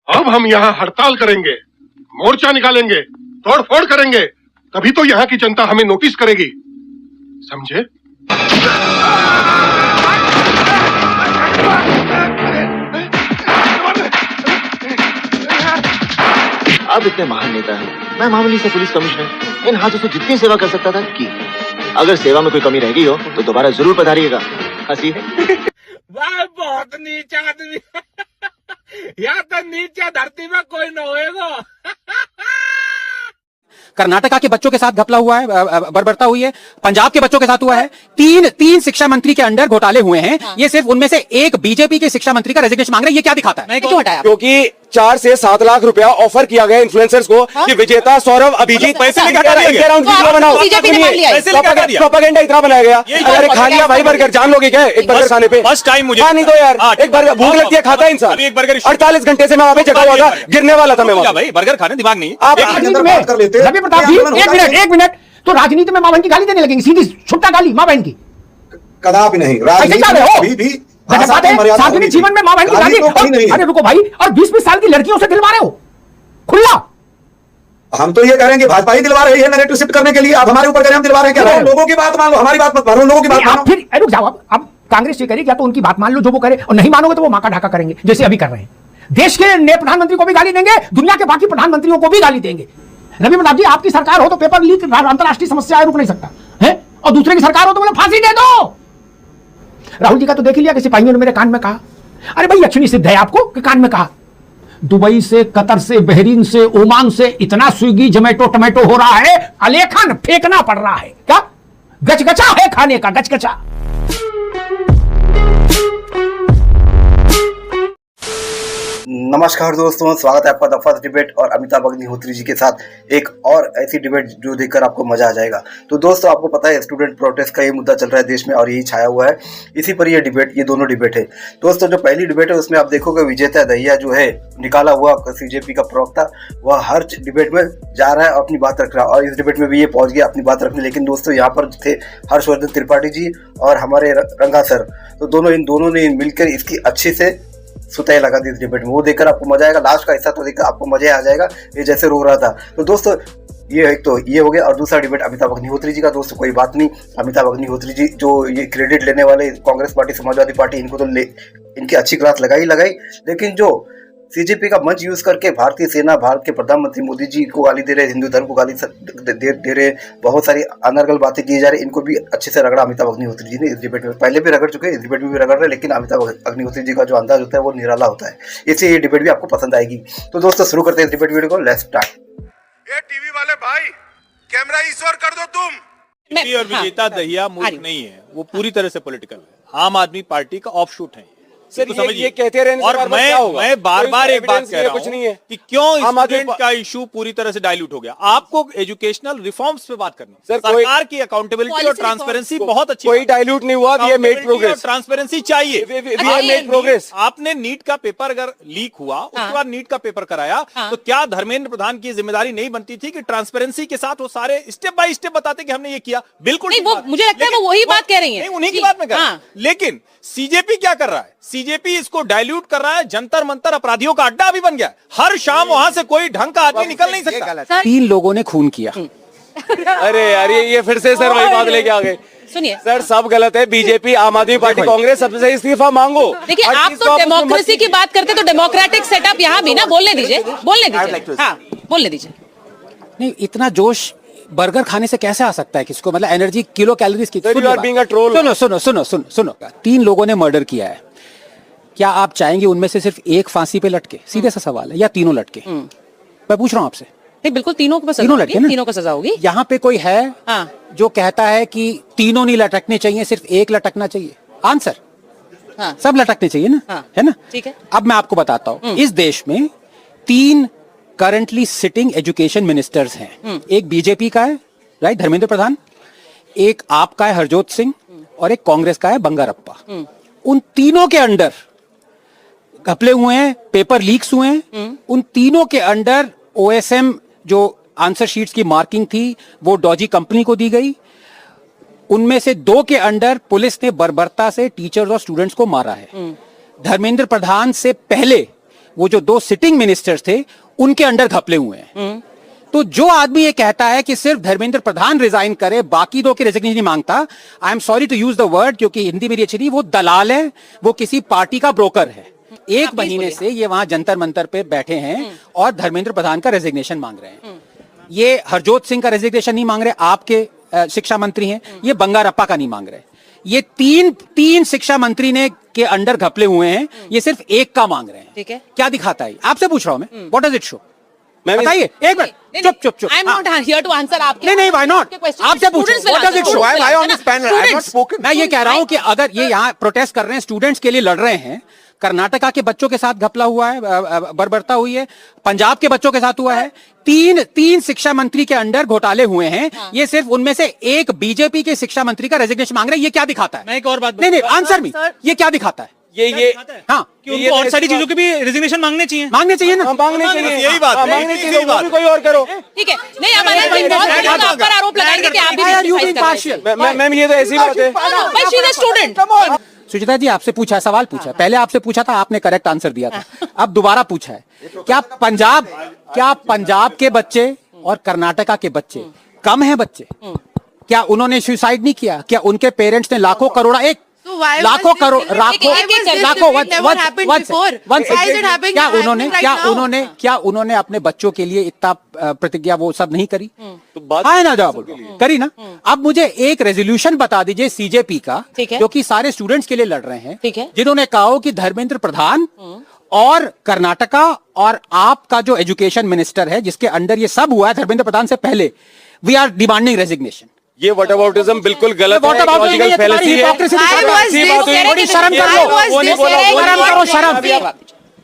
अब हम यहाँ हड़ताल करेंगे, मोर्चा निकालेंगे, तोड़फोड़ करेंगे, तभी तो यहाँ की जनता हमें नोटिस करेगी, समझे? आप इतने महान नेता हैं, मैं मामूली से पुलिस कमिश्नर इन हाथों से जितनी सेवा कर सकता था की। अगर सेवा में कोई कमी रह गई हो तो दोबारा जरूर पधारिएगा। हंसी वाह, बहुत नीचा आदमी। यहाँ तो नीचा धरती में कोई न होएगा। कर्नाटका के बच्चों के साथ घपला हुआ है, बर्बरता हुई है, पंजाब के बच्चों के साथ हुआ है। तीन शिक्षा मंत्री के अंडर घोटाले हुए हैं। ये सिर्फ उनमें से एक बीजेपी के शिक्षा मंत्री का रेजिग्नेशन मांग रहे हैं। ये क्या दिखाता है? क्यों हटाया? क्योंकि 4 से 7 लाख रुपया ऑफर किया गया इन्फ्लुएंसर्स को कि विजेता सौरभ अभिजीत पैसे लेकर बनाओ, प्रोपेगेंडा इतना बनाया गया। अरे खा लिया भाई बर्गर, जान लोगे क्या एक बर्गर खाने पे? फर्स्ट टाइम मुझे नहीं तो यार, एक बर्गर भूख लगती है, खाता है इंसान। 48 घंटे से मैं वहाँ पे जगा हुआ था, गिरने वाला था मैं वहाँ। भाई बर्गर खाने दिमाग नहीं। आप रवि प्रताप जी, एक मिनट, तो राजनीति में मां बहन की गाली देने लगेंगे, सीधी छुट्टा गाली मां बहन की? कदापि नहीं। राजनीति भी सार्वजनिक जीवन में मां बहन की गाली? अरे रुको भाई, और 20-20 साल की लड़कियों से दिलवा रहे हो खुला? हम तो ये कह रहे हैं कि भाजपा ही दिलवा रही है नैरेटिव शिफ्ट करने के लिए। आप हमारे ऊपर कह रहे हैं हम दिलवा रहे हैं क्या? लोगों की बात मान लो, हमारी बात मत मानो, लोगों की बात मानो। फिर रुक जाओ, अब कांग्रेस ये करे क्या? तो उनकी बात मान लो जो वो करे, और नहीं मानोगे तो वो मां का ढाका करेंगे, जैसे अभी कर रहे हैं। देश के नए प्रधानमंत्री को भी गाली देंगे, दुनिया के बाकी प्रधानमंत्रियों को भी गाली देंगे। रवि प्रताप जी, आपकी सरकार हो तो पेपर लीक अंतरराष्ट्रीय समस्या है, रुक नहीं सकता है, और दूसरे की सरकार हो तो बोले फांसी दे दो। राहुल जी का तो देख लिया कि सिपाहियों ने मेरे कान में कहा। अरे भाई, अक्षनी सिद्ध है आपको कि कान में कहा? दुबई से, कतर से, बहरीन से, ओमान से इतना स्विगी जोमेटो टोमेटो हो रहा है, अलेखन फेंकना पड़ रहा है। क्या गचगचा है खाने का, गचगचा। नमस्कार दोस्तों, स्वागत है आपका द फर्स्ट डिबेट और अमिताभ अग्निहोत्री जी के साथ एक और ऐसी डिबेट जो देखकर आपको मजा आ जाएगा। तो दोस्तों, आपको पता है स्टूडेंट प्रोटेस्ट का ये मुद्दा चल रहा है देश में और यही छाया हुआ है, इसी पर ये डिबेट, ये दोनों डिबेट है। दोस्तों, जो पहली डिबेट है उसमें आप देखोगे विजेता दहिया जो है निकाला हुआ सीजेपी का प्रवक्ता, वह हर डिबेट में जा रहा है और अपनी बात रख रहा है, और इस डिबेट में भी ये पहुंच गया अपनी बात रखने। लेकिन दोस्तों, यहाँ पर थे हर्षवर्धन त्रिपाठी जी और हमारे रंगा सर, तो इन दोनों ने मिलकर इसकी अच्छे से सुताई लगा दी इस डिबेट में। वो देखकर आपको मजा आएगा, लास्ट का हिस्सा तो देखकर आपको मजा आ जाएगा, ये जैसे रो रहा था। तो दोस्तों, ये एक तो ये हो गया, और दूसरा डिबेट अमिताभ अग्निहोत्री जी का। दोस्तों, कोई बात नहीं, अमिताभ अग्निहोत्री जी जो ये क्रेडिट लेने वाले कांग्रेस पार्टी, समाजवादी पार्टी, इनको तो इनकी अच्छी क्लास लगाई, लेकिन जो सीजेपी का मंच यूज करके भारतीय सेना, भारत के प्रधानमंत्री मोदी जी को गाली दे रहे, हिंदू धर्म को गाली दे रहे, बहुत सारी अनर्गल बातें की जा रही, इनको भी अच्छे से रगड़ा अमिताभ अग्निहोत्री जी ने इस डिबेट में। पहले भी रगड़ चुके हैं, इस डिबेट में भी रगड़ रहे, लेकिन अमिताभ अग्निहोत्री जी का जो अंदाज होता है वो निराला होता है, इसलिए ये डिबेट भी आपको पसंद आएगी। तो दोस्तों, शुरू करते हैं इस डिबेट वीडियो को, लेट्स स्टार्ट। ये टीवी वाले भाई, कैमरा ईश्वर कर दो तुम। और विजेता दहिया मूर्ख नहीं है, वो पूरी तरह से पॉलिटिकल है, आम आदमी पार्टी का ऑफशूट है। सर, ये कहते रहने और मैं बार-बार एक बात कह रहा हूं कि क्यों स्टूडेंट का इशू पूरी तरह से डाइल्यूट हो गया। आपको एजुकेशनल रिफॉर्म्स पे बात करनी, सरकार की अकाउंटेबिलिटी और ट्रांसपेरेंसी बहुत अच्छी। कोई डाइल्यूट नहीं हुआ, we have made progress, transparency चाहिए, वी हैव मेड प्रोग्रेस। आपने नीट का पेपर अगर लीक हुआ, उसके बाद नीट का पेपर कराया, तो क्या धर्मेंद्र प्रधान की जिम्मेदारी नहीं बनती थी कि ट्रांसपेरेंसी के साथ वो सारे स्टेप बाय स्टेप बताते कि हमने ये किया? बिल्कुल नहीं, मुझे लगता है वो वही बात कह रही है, उन्हीं की बात में कर रहा है। लेकिन सीजेपी क्या कर रहा है? सीजेपी इसको डाइल्यूट कर रहा है, जंतर मंतर अपराधियों का अड्डा भी बन गया। हर शाम वहां से कोई ढंग का आदमी निकल नहीं सकता। 3 लोगों ने खून किया। अरे यार, ये फिर से सर वही बात लेके आ गए। सुनिए सर, सब गलत है, बीजेपी, आम आदमी पार्टी, कांग्रेस, सबसे इस्तीफा मांगो। देखिए, आप तो डेमोक्रेसी की बात करते तो डेमोक्रेटिक सेटअप यहाँ भी ना, बोलने दीजिए, हाँ, बोलने दीजिए। नहीं, इतना जोश बर्गर खाने से कैसे आ सकता है किसको? मतलब एनर्जी, किलो कैलोरीज की। सुनो, 3 लोगों ने मर्डर किया है, क्या आप चाहेंगे उनमें से सिर्फ एक फांसी पे लटके? सीधे सा सवाल है, या तीनों लटके? मैं पूछ रहा हूं आपसे। नहीं, बिल्कुल तीनों को लटके ना, तीनों को सजा होगी। यहाँ पे कोई है जो कहता है कि तीनों नहीं लटकने चाहिए, सिर्फ एक लटकना चाहिए? आंसर, सब लटकने चाहिए ना, है ना? ठीक है। अब मैं आपको बताता हूँ, इस देश में 3 करंटली सिटिंग एजुकेशन मिनिस्टर्स हैं। एक बीजेपी का है, राइट, धर्मेंद्र प्रधान, एक आपका है हरजोत सिंह, और एक कांग्रेस का है बंगारप्पा। उन तीनों के अंडर घपले हुए हैं, पेपर लीक्स हुए हैं। उन तीनों के अंडर ओएसएम जो आंसर शीट्स की मार्किंग थी वो डॉजी कंपनी को दी गई। उनमें से 2 के अंडर पुलिस ने बर्बरता से टीचर्स और स्टूडेंट्स को मारा है। धर्मेंद्र प्रधान से पहले वो जो 2 सिटिंग मिनिस्टर्स थे उनके अंडर घपले हुए हैं। तो जो आदमी ये कहता है कि सिर्फ धर्मेंद्र प्रधान रिजाइन करे, बाकी 2 की रेजिग्नेशन नहीं मांगता, I am sorry to use the word क्योंकि हिंदी मेरी अच्छी नहीं, वो दलाल है, वो किसी पार्टी का ब्रोकर है। 1 महीने से ये वहां जंतर मंतर पे बैठे हैं और धर्मेंद्र प्रधान का रेजिग्नेशन मांग रहे हैं। ये हरजोत सिंह का रेजिग्नेशन नहीं मांग रहे, आपके शिक्षा मंत्री हैं, ये बंगारप्पा का नहीं मांग रहे। ये तीन शिक्षा मंत्री ने के अंडर घपले हुए हैं, ये सिर्फ 1 का मांग रहे हैं। ठीक है, क्या दिखाता है? आपसे पूछ रहा हूं मैं, व्हाट डज इट शो? बताइए, एक मिनट, चुप। I am not here to answer आपके। नहीं, व्हाई नॉट? आपसे पूछो, what does it show? Why am I on this panel? I have not spoken. मैं ये कह रहा हूं कि अगर ये यहाँ प्रोटेस्ट कर रहे हैं, स्टूडेंट्स के लिए लड़ रहे हैं, कर्नाटका के बच्चों के साथ घपला हुआ है, बर्बरता हुई है, पंजाब के बच्चों के साथ हुआ है, तीन शिक्षा मंत्री के अंडर घोटाले हुए हैं। ये सिर्फ उनमें से 1 बीजेपी के शिक्षा मंत्री का रेजिग्नेशन मांग रहे हैं। ये क्या दिखाता है? मैं एक और बात नहीं, आंसर मी, ये क्या दिखाता है? ये हाँ, कि उनको और सारी चीजों के भी रेजिग्नेशन मांगने चाहिए ना, मांगने चाहिए, यही बात है, मांगने चाहिए, यही बात वो भी कोई और करो। ठीक है, नहीं अब अनंत जी बहुत बड़े लोग आप पर आरोप लगाएंगे कि आप भी criticize कर रहे हैं। मैम ये तो ऐसी बात है। But she is a student. सुचिता जी आपसे पूछा है, सवाल पूछा है, पहले आपसे पूछा था, आपने करेक्ट आंसर दिया था, अब दोबारा पूछा है। क्या पंजाब के बच्चे और कर्नाटका के बच्चे कम हैं बच्चे? क्या उन्होंने सुसाइड नहीं किया? क्या उन्के पेरेंट्स ने लाखों करोड़ लाखों करोड़ क्या उन्होंने अपने बच्चों के लिए इतना प्रतिज्ञा वो सब नहीं करी? तो बात है ना, जवाब करी ना। अब मुझे एक रेजोल्यूशन बता दीजिए सीजेपी का, जो कि सारे स्टूडेंट्स के लिए लड़ रहे हैं, जिन्होंने कहा कि धर्मेंद्र प्रधान और कर्नाटका और आपका जो एजुकेशन मिनिस्टर है जिसके अंडर ये सब हुआ है धर्मेंद्र प्रधान से पहले, वी आर डिमांडिंग रेजिग्नेशन। ये व्हाटअबाउटिज्म बिल्कुल गलत है, लॉजिकल फैलेसी है। थोड़ी शर्म करो, शर्म।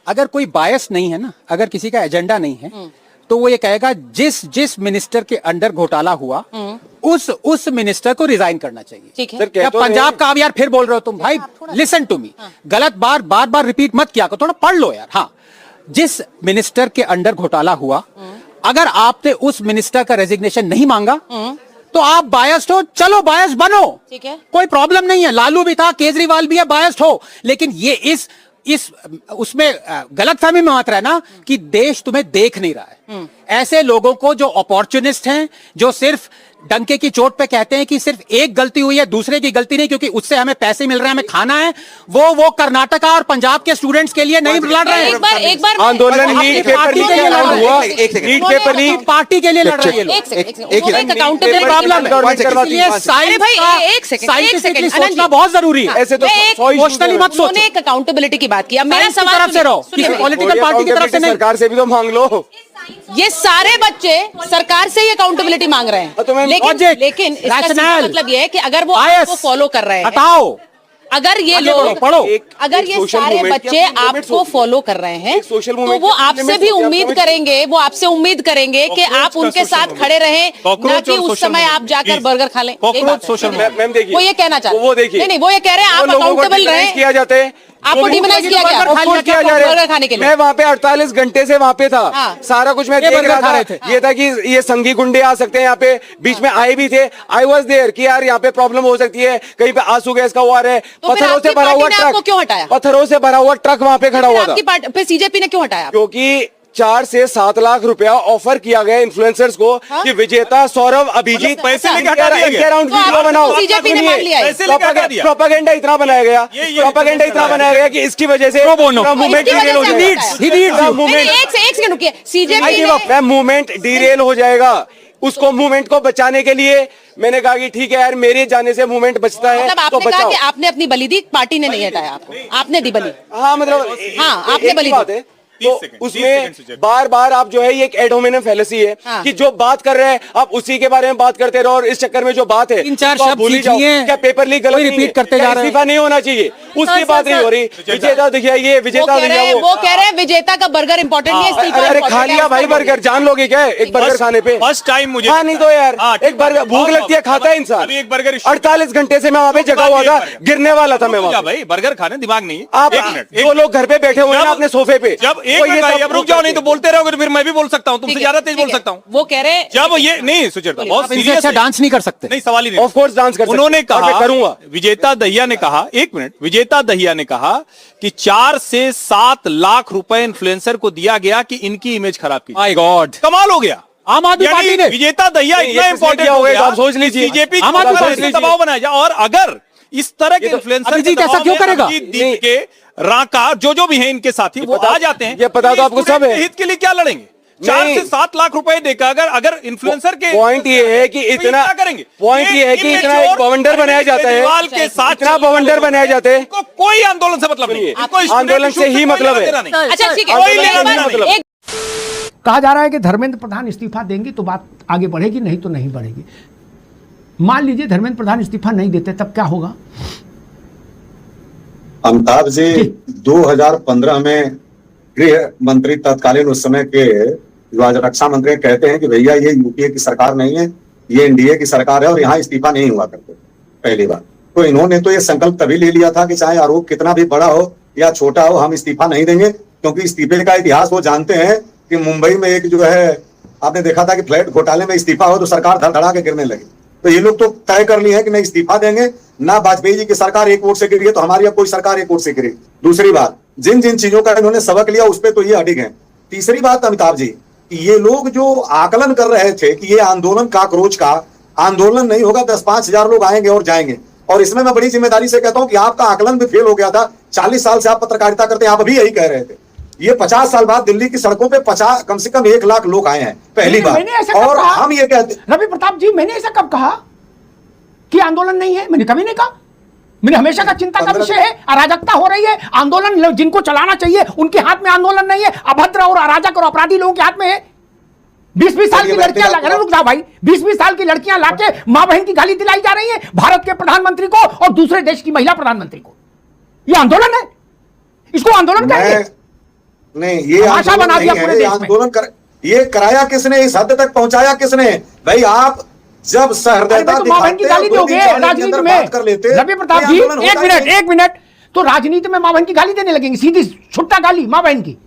अगर कोई बायस नहीं है ना, अगर किसी का एजेंडा नहीं है, तो वो ये कहेगा जिस मिनिस्टर के अंडर घोटाला हुआ उस मिनिस्टर को रिजाइन करना चाहिए। ठीक है, क्या पंजाब का? अब यार फिर बोल रहे हो तुम भाई, लिसन टू मी, गलत बार रिपीट मत किया करो, थोड़ा पढ़ लो यार। हाँ, जिस मिनिस्टर के अंडर घोटाला हुआ, अगर आपने उस मिनिस्टर का रेजिग्नेशन नहीं मांगा तो आप बायस्ड हो, चलो बायस्ड बनो, ठीक है, कोई प्रॉब्लम नहीं है। लालू भी था, केजरीवाल भी है, बायस्ड हो, लेकिन ये इस उसमें गलतफहमी में मत रहना कि देश तुम्हें देख नहीं रहा है। ऐसे लोगों को जो अपॉर्चुनिस्ट हैं, जो सिर्फ डंके की चोट पे कहते हैं कि सिर्फ एक गलती हुई है, दूसरे की गलती नहीं, क्योंकि उससे हमें पैसे मिल रहे हैं, हमें खाना है, वो कर्नाटका और पंजाब के स्टूडेंट्स के लिए नहीं लड़ रहे हैं। एक बार आंदोलन नीट पेपर लीक के कारण हुआ, नीट पेपर लीक पार्टी के लिए लड़ रहे हैं लोग। सोचना बहुत जरूरी है, ऐसे तो इमोशनली मत सोचो। एक अकाउंटेबिलिटी की बात की, अब मेरा सवाल तरफ से रहो, किसी पॉलिटिकल पार्टी की तरफ से नहीं। सरकार से भी तो मांग लो। ये सारे बच्चे सरकार से ही अकाउंटेबिलिटी मांग रहे हैं, लेकिन इसका मतलब ये है कि अगर वो आपको फॉलो कर रहे हैं, हटाओ, अगर ये लोग अगर ये सारे बच्चे आपको फॉलो कर रहे हैं, तो वो आपसे भी उम्मीद करेंगे, वो आपसे उम्मीद करेंगे कि आप उनके साथ खड़े रहें, न कि उस समय आप जाकर बर्गर खा लें। मैम देखिए, वो ये कहना चाहते हैं, वो देखिए, नहीं वो ये कह रहे हैं आप अकाउंटेबल रहें, किया जाता है, आपको डिमोनाइज किया गया, बर्गर खाने के लिए। मैं वहाँ पे 48 घंटे से वहाँ पे था, सारा कुछ मैं देख रहा था। ये था कि ये संघी गुंडे आ सकते हैं यहाँ पे, बीच में आए भी थे, आई वॉज देयर कि यार यहाँ पे प्रॉब्लम हो सकती है, कहीं पे आंसू गैस का वार है, पत्थरों से भरा हुआ ट्रक, क्यों हटाया? पत्थरों से भरा हुआ ट्रक वहाँ पे खड़ा हुआ था। फिर सीजेपी ने क्यों हटाया? क्योंकि 4 से 7 लाख रुपया ऑफर किया गया इन्फ्लुएंसर्स को कि विजेता सौरभ अभिजीत पैसे लेके हटा दिया गया। अराउंड वीडियो बनाओ, बीजेपी ने मान लिया है। प्रोपेगेंडा इतना बनाया गया, प्रोपेगेंडा इतना बनाया गया कि इसकी वजह से मूवमेंट डिरेल हो जाएगा। मूवमेंट डिरेल हो जाएगा। उसको मूवमेंट को बचाने के लिए मैंने कहा कि ठीक है यार, मेरे जाने से मूवमेंट बचता है, मतलब तो आपने बचाओ। कहा कि आपने अपनी बलि दी, पार्टी ने नहीं हटाया आपको, आपने दी बलि। हाँ मतलब हाँ, आपने बलि दी। तो उसमें बार बार आप जो है ये एक एड होमिनम फैलेसी है कि जो बात कर रहे हैं आप उसी के बारे में बात करते रहो, और इस चक्कर में जो बात है 3-4 शब्द भूल जाओ। क्या पेपर लीक गलत रिपीट करते जा रहे हैं? इस्तीफा नहीं होना चाहिए, उसकी बात नहीं हो रही। विजेता दिखिए, ये विजेता दिखिए, वो कह रहे हैं विजेता का बर्गर इंपॉर्टेंट नहीं है, इस्तीफा। अरे खा लिया भाई बर्गर, जान लोगे क्या एक बर्गर खाने पे? फर्स्ट टाइम मुझे हाँ नहीं तो यार, एक बर्गर भूख लगती है, खाता है इंसान। एक बर्गर 48 घंटे से मैं वहाँ पे जगा हुआ था, गिरने वाला था मैं वहाँ। भाई बर्गर खाने दिमाग नहीं है। आप 2 लोग घर पे बैठे हुए हैं अपने सोफे पे, जब एक मिनट भाई, अब रुक जाओ, नहीं तो बोलते रहोगे तो फिर मैं भी बोल सकता हूँ, तुमसे ज्यादा तेज बोल सकता हूँ। वो कह रहे जब ये नहीं सुचेता, बहुत सीरियस अच्छा डांस नहीं कर सकते। नहीं, सवाल ही नहीं। ऑफ कोर्स डांस कर सकते। उन्होंने कहा, करूंगा। विजेता दहिया ने कहा, एक मिनट, विजेता दहिया ने कहा कि 4 से 7 लाख रुपए इन्फ्लुएंसर को दिया गया कि इनकी इमेज खराब की। माय गॉड, कमाल हो गया। आम आदमी पार्टी ने विजेता दहिया इतना इंपॉर्टेंट हो गया, आप सोच लीजिए। बीजेपी आम आदमी पार्टी ने दबाव बनाया जाए। और अगर इस तरह के इन्फ्लुएंसर अभिजीत ऐसा क्यों करेगा? दीप के राका जो भी है इनके साथी, वो आ जाते हैं। ये पता तो आपको सब है। हित के लिए क्या लड़ेंगे? 4 से 7 लाख रुपए देकर अगर इन्फ्लुएंसर के पॉइंट ये है कि इतना करेंगे, पॉइंट ये है कि इतना एक बवंडर बनाया जाता है, के साथ इतना बवंडर बनाया जाता है, कोई आंदोलन से मतलब नहीं, आंदोलन से ही मतलब है। अच्छा ठीक है, कहा जा रहा है कि धर्मेंद्र प्रधान इस्तीफा देंगे तो बात आगे बढ़ेगी, नहीं तो नहीं बढ़ेगी। मान लीजिए धर्मेंद्र प्रधान इस्तीफा नहीं देते, तब क्या होगा? अमिताभ जी 2015 में गृह मंत्री तत्कालीन उस समय के जो आज रक्षा मंत्री कहते हैं कि भैया ये यूपीए की सरकार नहीं है, ये एनडीए की सरकार है और यहाँ इस्तीफा नहीं हुआ करते पहली बार। तो इन्होंने तो ये संकल्प तभी ले लिया था कि चाहे आरोप कितना भी बड़ा हो या छोटा हो, हम इस्तीफा नहीं देंगे, क्योंकि इस्तीफे का इतिहास वो जानते हैं कि मुंबई में एक जो है आपने देखा था कि फ्लैट घोटाले में इस्तीफा हो तो सरकार धड़धड़ा के गिरने लगी। तो ये लोग तो तय कर लिए हैं कि नहीं इस्तीफा देंगे ना। वाजपेयी जी की सरकार एक वोट से गिरी है तो हमारी अब कोई सरकार एक वोट से गिरी। दूसरी बात, जिन जिन चीजों का इन्होंने सबक लिया उस पर तो ये अडिग है। तीसरी बात अमिताभ जी, ये लोग जो आकलन कर रहे थे कि ये आंदोलन काकरोच का आंदोलन नहीं होगा, 10-5 हजार लोग आएंगे और जाएंगे, और इसमें मैं बड़ी जिम्मेदारी से कहता हूं कि आपका आकलन भी फेल हो गया था। 40 साल से आप पत्रकारिता करते हैं, आप अभी यही कह रहे थे। ये 50 साल बाद दिल्ली की सड़कों पे 50 कम से कम 1 लाख लोग आए हैं पहली बार। और हम ये कहते, रवि प्रताप जी, मैंने ऐसा कब कहा कि आंदोलन नहीं है? मैंने कभी नहीं कहा। मैंने हमेशा का चिंता का विषय है, अराजकता हो रही है, आंदोलन जिनको चलाना चाहिए उनके हाथ में आंदोलन नहीं है, अभद्र और अराजक और अपराधी लोगों के हाथ में है। 20-20 साल की लड़कियां रुक जाओ भाई, 20-20 साल की लड़कियां लाके मां बहन की गाली दिलाई जा रही है भारत के प्रधानमंत्री को और दूसरे देश की महिला प्रधानमंत्री को। ये आंदोलन है, इसको आंदोलन कहेंगे? नहीं, ये आंदोलन नहीं है, ये आंदोलन ये कराया किसने, इस हद तक पहुंचाया किसने? भाई आप जब सहृदयता दिखाते गाली दोगे राजनीति में कर लेते। रवि प्रताप जी एक मिनट, तो राजनीति में मां बहन की गाली देने लगेंगे, सीधी छुट्टा गाली मां बहन की?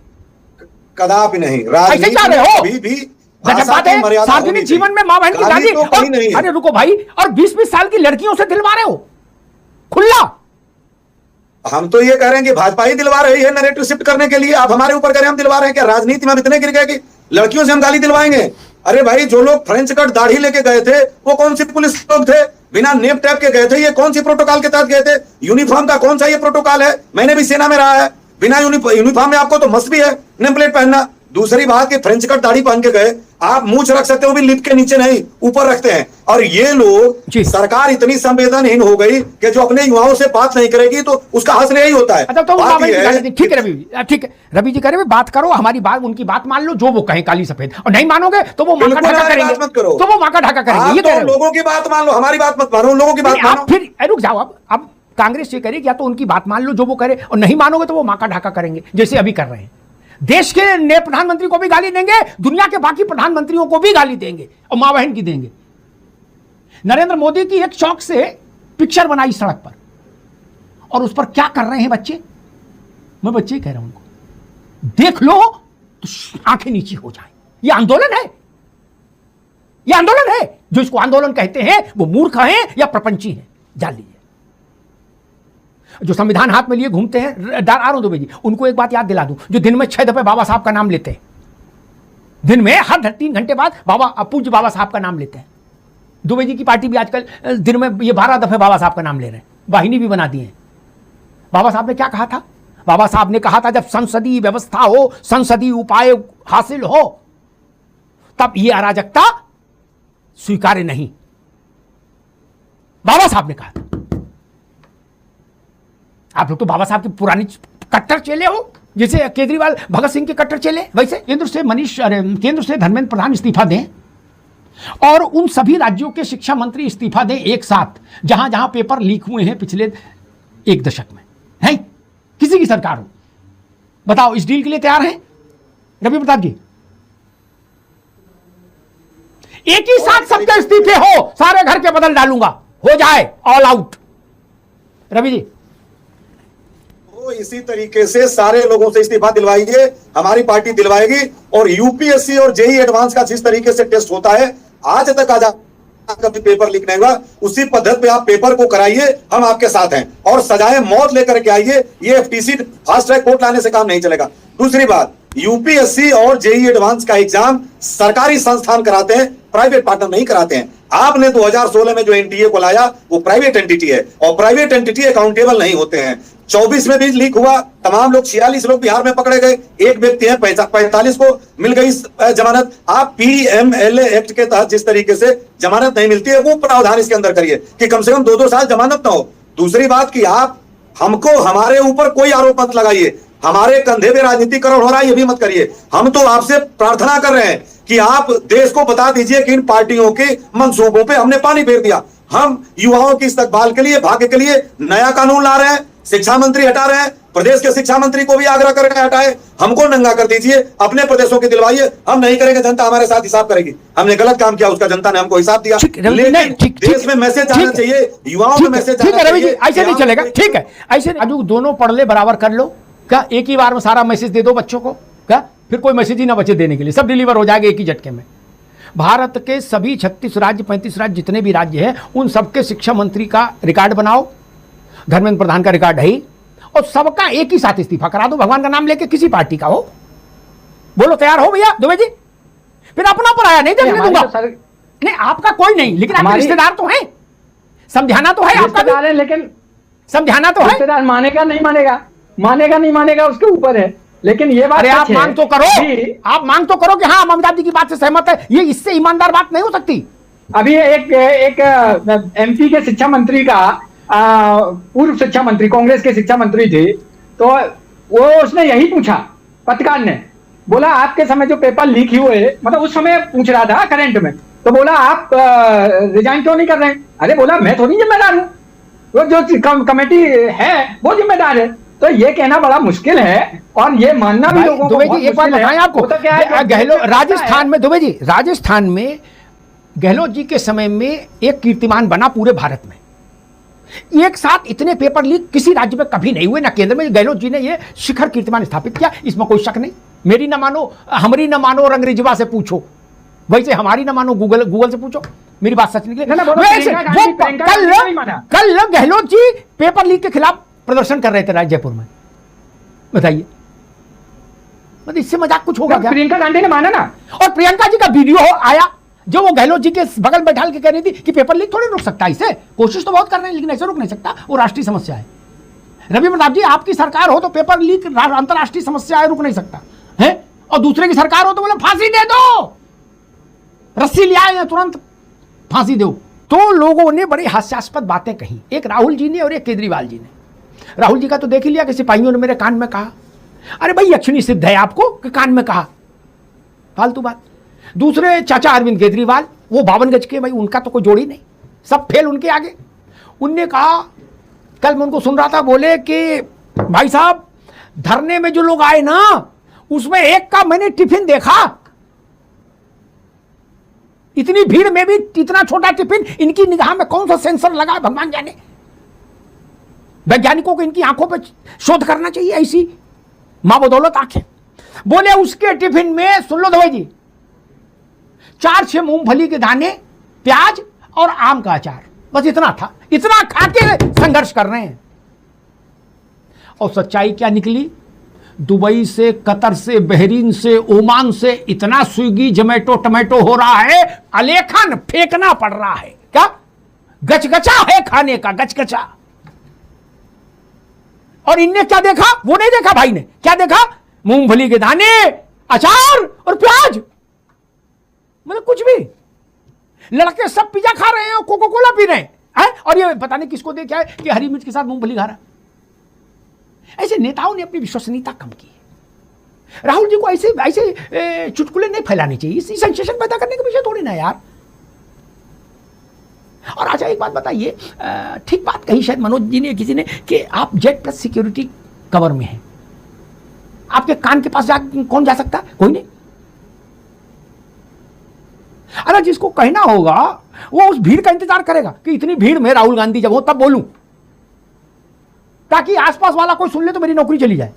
कदापि नहीं। राजनीति चाह रहे हो भी बात है, सार्वजनिक जीवन में मां बहन की गाली। अरे रुको भाई, और 20-20 साल की लड़कियों से दिलवा रहे हो खुला? हम तो ये कह रहे हैं कि भाजपा ही दिलवा रही है नैरेटिव शिफ्ट करने के लिए। आप हमारे ऊपर कह रहे हैं हम दिलवा रहे हैं क्या? राजनीति में हम इतने गिर गए कि लड़कियों से हम गाली दिलवाएंगे? अरे भाई, जो लोग फ्रेंच कट दाढ़ी लेके गए थे वो कौन सी पुलिस लोग थे? बिना नेम टैप के गए थे, ये कौन सी प्रोटोकॉल के तहत गए थे? यूनिफॉर्म का कौन सा ये प्रोटोकॉल है? मैंने भी सेना में रहा है। बिना यूनिफॉर्म में आपको तो मस्त भी है नेम प्लेट पहनना। दूसरी बात कि फ्रेंच कट दाढ़ी पहन के गए, आप मूंछ रख सकते हो भी लिप के नीचे नहीं, ऊपर रखते हैं। और ये लोग, सरकार इतनी संवेदनहीन हो गई कि जो अपने युवाओं से बात नहीं करेगी तो उसका हश्र यही होता है। तो ठीक है रवि जी, ठीक है रवि जी कह रहे बात करो, हमारी बात उनकी बात मान लो, जो वो कहे काली सफेद, और नहीं मानोगे तो वो माका ढाका करेंगे। मत करो तो वो माका ढाका करेंगे। ये तो लोगों की बात मान लो, हमारी बात मत मानो, लोगों की बात मानो। फिर रुक जाओ, अब कांग्रेस ये करेगी या तो उनकी बात मान लो जो वो करे, और नहीं मानोगे तो वो माका ढाका करेंगे जैसे अभी कर रहे हैं। देश के नए प्रधानमंत्री को भी गाली देंगे, दुनिया के बाकी प्रधानमंत्रियों को भी गाली देंगे और मां बहन की देंगे। नरेंद्र मोदी की एक शौक से पिक्चर बनाई सड़क पर, और उस पर क्या कर रहे हैं बच्चे? मैं बच्चे कह रहा हूं उनको, देख लो तो आंखें नीची हो जाए। ये आंदोलन है, ये आंदोलन है। जो इसको आंदोलन कहते हैं वो मूर्ख हैं या प्रपंची हैं, जान लीजिए। जो संविधान हाथ में लिए घूमते हैं, आरोन दुबे जी, उनको एक बात याद दिला दूं, जो दिन में 6 दफे बाबा साहब का नाम लेते हैं, दिन में हर 3 घंटे बाद पूज्य बाबा साहब का नाम लेते हैं। दुबे जी की पार्टी भी आजकल दिन में ये 12 दफे बाबा साहब का नाम ले रहे हैं, वाहिनी भी बना दिए हैं। बाबा साहब ने क्या कहा था? बाबा साहब ने कहा था जब संसदीय व्यवस्था हो, संसदीय उपाय हासिल हो, तब ये अराजकता स्वीकार्य नहीं। बाबा साहब ने कहा। आप लोग तो बाबा साहब की पुरानी कट्टर चेले हो, जैसे केजरीवाल भगत सिंह के कट्टर चेले, वैसे केंद्र से धर्मेंद्र प्रधान इस्तीफा दें और उन सभी राज्यों के शिक्षा मंत्री इस्तीफा दें एक साथ, जहां जहां पेपर लीक हुए हैं पिछले 1 दशक में, है किसी की सरकार हो। बताओ, इस डील के लिए तैयार हैं रवि प्रताप जी? एक ही साथ सबके इस्तीफे हो, सारे घर के बदल डालूंगा, हो जाए ऑल आउट। रवि जी तो इसी तरीके से सारे लोगों से इस्तीफा दिलवाइए, हमारी पार्टी दिलवाएगी। और यूपीएससी और जेई एडवांस का जिस तरीके से टेस्ट होता है, आज तक कभी पेपर लीक नहीं हुआ, उसी पद्धति पे आप पेपर को कराइए, हम आपके साथ हैं। और सजाए मौत लेकर के आइए, ये एफटीसी फास्ट ट्रैक कोर्ट लाने से काम नहीं चलेगा। दूसरी बात, यूपीएससी और जेई एडवांस का एग्जाम सरकारी संस्थान कराते हैं, प्राइवेट पार्टनर नहीं कराते हैं। आपने 2016 में जो एनटीए को लाया वो प्राइवेट एंटिटी है, और प्राइवेट एंटिटी अकाउंटेबल नहीं होते हैं। 24 में भी लीक हुआ, तमाम लोग 46 लोग बिहार में पकड़े गए, एक व्यक्ति है 45 को मिल गई जमानत। आप पीएमएलए एक्ट के तहत जिस तरीके से जमानत नहीं मिलती है, वो प्रावधान इसके अंदर करिए कि कम से कम 2-2 साल जमानत ना हो। दूसरी बात कि आप हमको हमारे ऊपर कोई आरोप मत लगाइए, हमारे कंधे पे राजनीतिकरण हो रहा है ये भी मत करिए। हम तो आपसे प्रार्थना कर रहे हैं कि आप देश को बता दीजिए कि इन पार्टियों के मंसूबों पे हमने पानी फेर दिया। हम युवाओं की इस्तकबाल के लिए, भाग्य के लिए नया कानून ला रहे हैं, शिक्षा मंत्री हटा रहे हैं, प्रदेश के शिक्षा मंत्री को भी आग्रह करके हटाए, हमको नंगा कर दीजिए, अपने प्रदेशों के दिलवाइए। हम नहीं करेंगे, जनता हमारे साथ हिसाब करेगी। हमने गलत काम किया, उसका जनता ने हमको हिसाब दिया। लेकिन देश में मैसेज आना चाहिए, युवाओं में मैसेज आना चाहिए। ऐसे नहीं चलेगा, ठीक है, ऐसे अजू दोनों पढ़ ले, बराबर कर लो। क्या एक ही बार में सारा मैसेज दे दो बच्चों को? क्या फिर कोई मैसेज ही ना बचे देने के लिए, सब डिलीवर हो जाएगा एक ही झटके में। भारत के सभी 36 राज्य, 35 राज्य, जितने भी राज्य हैं, उन सबके शिक्षा मंत्री का रिकॉर्ड बनाओ, धर्मेंद्र प्रधान का रिकॉर्ड है ही, और सबका एक ही साथ इस्तीफा करा दो, भगवान का नाम लेके, किसी पार्टी का हो। बोलो तैयार हो भैया दुबे जी? फिर अपना पर आया नहीं देखने दूंगा। नहीं आपका कोई नहीं, लेकिन आपके रिश्तेदार तो हैं, समझाना तो है आपका भी, लेकिन समझाना तो है। रिश्तेदार मानेगा नहीं मानेगा, मानेगा नहीं मानेगा उसके ऊपर है, लेकिन ये बात आप मांग तो करो, आप मांग तो करो कि हाँ ममता जी की बात से सहमत है। ये इससे ईमानदार बात नहीं हो सकती। अभी एक एमपी के शिक्षा मंत्री का, पूर्व शिक्षा मंत्री, कांग्रेस के शिक्षा मंत्री थे, तो वो उसने यही पूछा, पत्रकार ने बोला आपके समय जो पेपर लीक हुए, मतलब उस समय पूछ रहा था करंट में, तो बोला आप रिजाइन क्यों नहीं कर रहे हैं? अरे बोला मैं थोड़ी जिम्मेदार हूँ, वो जो कमेटी है वो जिम्मेदार है। तो ये कहना बड़ा मुश्किल है, और ये मानना भी लोगों को बहुत मुश्किल है। एक बात बताएं आपको, गहलोत राजस्थान में, दुबे जी राजस्थान में गहलोत जी के समय में एक कीर्तिमान बना पूरे भारत में। एक साथ इतने पेपर लीक किसी राज्य में कभी नहीं हुए, ना केंद्र में। गहलोत जी ने ये शिखर कीर्तिमान स्थापित किया, इसमें कोई शक नहीं। मेरी ना मानो, हमारी ना मानो और अंग्रेजीबा से पूछो, वैसे हमारी ना मानो गूगल से पूछो, मेरी बात सच निकले। कल गहलोत जी पेपर लीक के खिलाफ प्रदर्शन कर रहे थे जयपुर में, बताइए, मतलब इससे मजाक कुछ होगा क्या? प्रियंका गांधी ने माना ना, और प्रियंका जी का वीडियो आया जो वो गहलोत जी के बगल बैठाल के कह रही थी कि पेपर लीक थोड़ी रुक सकता है, इसे कोशिश तो बहुत कर रहे हैं लेकिन ऐसे रुक नहीं सकता, वो राष्ट्रीय समस्या है। रवि प्रताप जी आपकी सरकार हो तो पेपर लीक अंतरराष्ट्रीय समस्या है, रुक नहीं सकता है, और दूसरे की सरकार हो तो बोले फांसी दे दो, रस्सी ले आए तुरंत फांसी दो। तो लोगों ने बड़ी हास्यास्पद बातें कही, एक राहुल जी ने और एक केजरीवाल जी ने। राहुल जी का तो देख ही लिया कि सिपाहियों ने मेरे कान में कहा, अरे भाई यक्षिणी सिद्ध है आपको कि कान में कहा, फालतू बात। दूसरे चाचा अरविंद केजरीवाल, वो 52 गज के, भाई उनका तो कोई जोड़ी नहीं, सब फेल उनके आगे। उनने कहा, कल मैं उनको सुन रहा था, बोले कि भाई साहब धरने में जो लोग आए ना उसमें एक का मैंने टिफिन देखा, इतनी भीड़ में भी इतना छोटा टिफिन, इनकी निगाह में कौन सा सेंसर लगा भगवान जाने। वैज्ञानिकों को इनकी आंखों पे शोध करना चाहिए, ऐसी मां बदौलत आंखें। बोले उसके टिफिन में, सुन लो दवाई जी, 4-6 मूंगफली के दाने, प्याज और आम का अचार, बस इतना था। इतना खा के संघर्ष कर रहे हैं। और सच्चाई क्या निकली? दुबई से, कतर से, बहरीन से, ओमान से इतना स्विगी, जोमेटो, टमाटो हो रहा है, अलेखन फेंकना पड़ रहा है। क्या गचगचा है खाने का, गचगचा। और इनने क्या देखा? वो नहीं देखा भाई ने, क्या देखा? मूंगफली के दाने, अचार और प्याज, मतलब कुछ भी। लड़के सब पिज्जा खा रहे हैं और कोका कोला पी रहे हैं, और ये पता नहीं किसको देखा है कि हरी मिर्च के साथ मूंगफली खा रहा। ऐसे नेताओं ने अपनी विश्वसनीयता कम की है। राहुल जी को ऐसे चुटकुले नहीं फैलाने चाहिए, इसी सेंसेशन पैदा करने के विषय थोड़ी ना यार। और अच्छा एक बात बताइए, ठीक बात कही शायद मनोज जी ने, किसी ने, कि आप जेड प्लस सिक्योरिटी कवर में हैं, आपके कान के पास कौन जा सकता? कोई नहीं। अरे जिसको कहना होगा वो उस भीड़ का इंतजार करेगा कि इतनी भीड़ में राहुल गांधी जब हो तब बोलूं, ताकि आसपास वाला कोई सुन ले तो मेरी नौकरी चली जाए।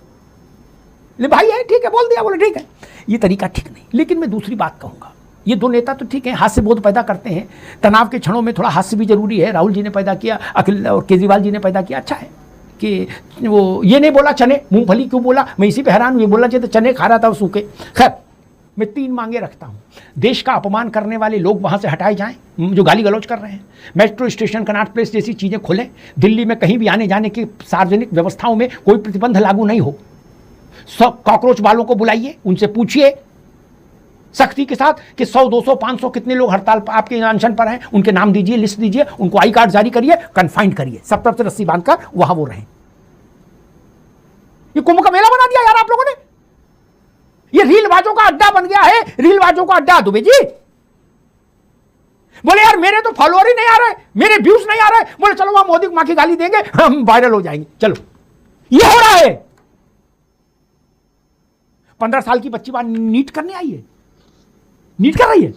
ले भाई है ठीक है, बोल दिया, बोले ठीक है। ये तरीका ठीक नहीं। लेकिन मैं दूसरी बात कहूंगा, ये दो नेता तो ठीक है, हास्य बोध पैदा करते हैं, तनाव के क्षणों में थोड़ा हास्य भी जरूरी है। राहुल जी ने पैदा किया, अखिल और केजरीवाल जी ने पैदा किया, अच्छा है कि वो ये नहीं बोला चने, मूंगफली क्यों बोला, मैं इसी पे हैरान हूं। ये बोलना चाहिए तो चने खा रहा था वो सूखे। खैर, मैं 3 मांगे रखता हूं। देश का अपमान करने वाले लोग वहां से हटाए जाएं, जो गाली गलौज कर रहे हैं। मेट्रो स्टेशन, कनॉट प्लेस जैसी चीजें खोलें। दिल्ली में कहीं भी आने जाने की सार्वजनिक व्यवस्थाओं में कोई प्रतिबंध लागू नहीं हो। सब कॉकरोच वालों को बुलाइए, उनसे पूछिए सख्ती के साथ कि 100, 200, 500 कितने लोग हड़ताल आपके अनशन पर हैं, उनके नाम दीजिए, लिस्ट दीजिए, उनको आई कार्ड जारी करिए, कन्फाइंड करिए, सब तरफ से रस्सी बांधकर वहां वो रहें। ये कुंभ का मेला बना दिया यार आप लोगों ने। ये रीलबाजों का अड्डा बन गया है, रीलबाजों का अड्डा। दुबे जी बोले यार मेरे तो फॉलोअर ही नहीं आ रहे, मेरे व्यूज नहीं आ रहे। बोले चलो वहां मोदी को मां की गाली देंगे, हम वायरल हो जाएंगे। चलो, ये हो रहा है। 15 साल की बच्ची बात नीट करने आई है, नीट कर रही है।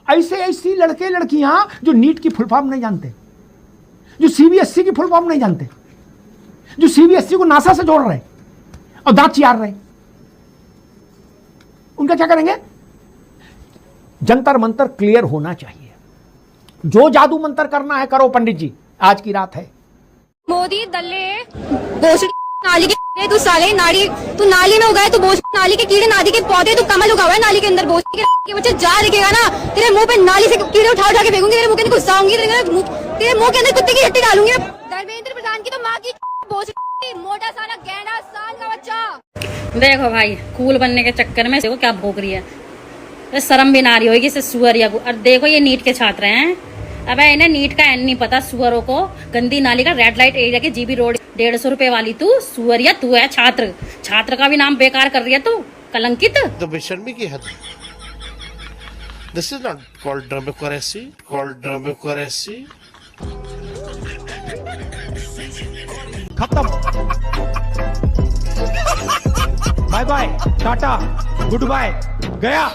ऐसे ऐसी लड़के लड़कियां जो नीट की फुल फॉर्म नहीं जानते, जो सीबीएसई की फुल फॉर्म नहीं जानते, जो सीबीएसई को नासा से जोड़ रहे और दांत चियार रहे, उनका क्या करेंगे? जंतर मंतर क्लियर होना चाहिए। जो जादू मंतर करना है करो पंडित जी, आज की रात है। मोदी दल्ले नाली के तू साले नाली, तू नाली में उगाए तो बोझ नाली के कीड़े, नाली के पौधे, तू कमल उगा हुआ है नाली के अंदर। बोझ के बच्चे जा दिखेगा ना, तेरे मुंह पे नाली से कीड़े उठा उठा के फेंकूंगी, तेरे मुंह के अंदर गुस्सा होंगी, तेरे मुंह के अंदर कुत्ते की हड्डी डालूंगी। धर्मेंद्र प्रधान की तो माँ की बोझ, मोटा साला गैंडा साल का बच्चा। देखो भाई, कूल बनने के चक्कर में देखो क्या भोग रही है, तो शर्म भी ना रही होगी इसे सुअरिया को। और देखो ये नीट के छात्र हैं, अब इन्हें नीट का एन नहीं पता सुअरों को। गंदी नाली का रेड लाइट एरिया के जीबी रोड 150 रुपए वाली तू सुअरिया, तू है छात्र, छात्र का भी नाम बेकार कर रही है तू, कलंकित। तो बेशर्मी की हद। This is not called democracy, called democracy. खत्म, bye bye, tata, good bye, गया।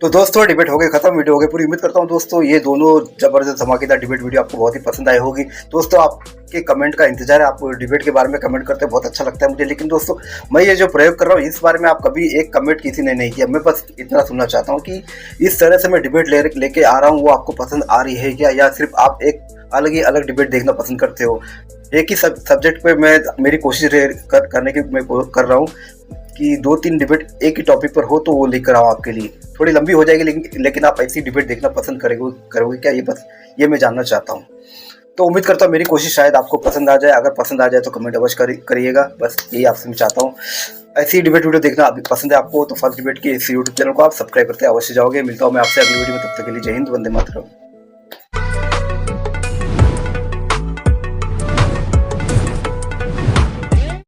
तो दोस्तों डिबेट हो गई खत्म, वीडियो हो गई पूरी। उम्मीद करता हूं दोस्तों ये दोनों जबरदस्त धमाकेदार डिबेट वीडियो आपको बहुत ही पसंद आई होगी। दोस्तों आपके कमेंट का इंतजार है, आप डिबेट के बारे में कमेंट करते हैं, बहुत अच्छा लगता है मुझे। लेकिन दोस्तों मैं ये जो प्रयोग कर रहा हूँ इस बारे में आप कभी एक कमेंट किसी ने नहीं किया। मैं बस इतना सुनना चाहता हूँ कि इस तरह से मैं डिबेट लेके आ रहा हूँ वो आपको पसंद आ रही है क्या, या सिर्फ आप एक अलग ही अलग डिबेट देखना पसंद करते हो। एक ही सब्जेक्ट पे मैं मेरी कोशिश करने की मैं कर रहा हूँ कि 2-3 डिबेट एक ही टॉपिक पर हो तो वो लेकर आओ आपके लिए। थोड़ी लंबी हो जाएगी लेकिन आप ऐसी डिबेट देखना पसंद करोगे क्या, ये मैं जानना चाहता हूँ। तो उम्मीद करता हूँ मेरी कोशिश शायद आपको पसंद आ जाए। अगर पसंद आ जाए तो कमेंट अवश्य करिएगा, बस यही आपसे मैं चाहता हूँ। ऐसी डिबेट वीडियो देखना अभी पसंद है आपको तो फर्स्ट डिबेट के इस यूट्यूब चैनल को आप सब्सक्राइब करते अवश्य जाओगे। मिलता हूँ मैं आपसे अगली वीडियो में, तब तक के लिए जय हिंद, वंदे मातरम।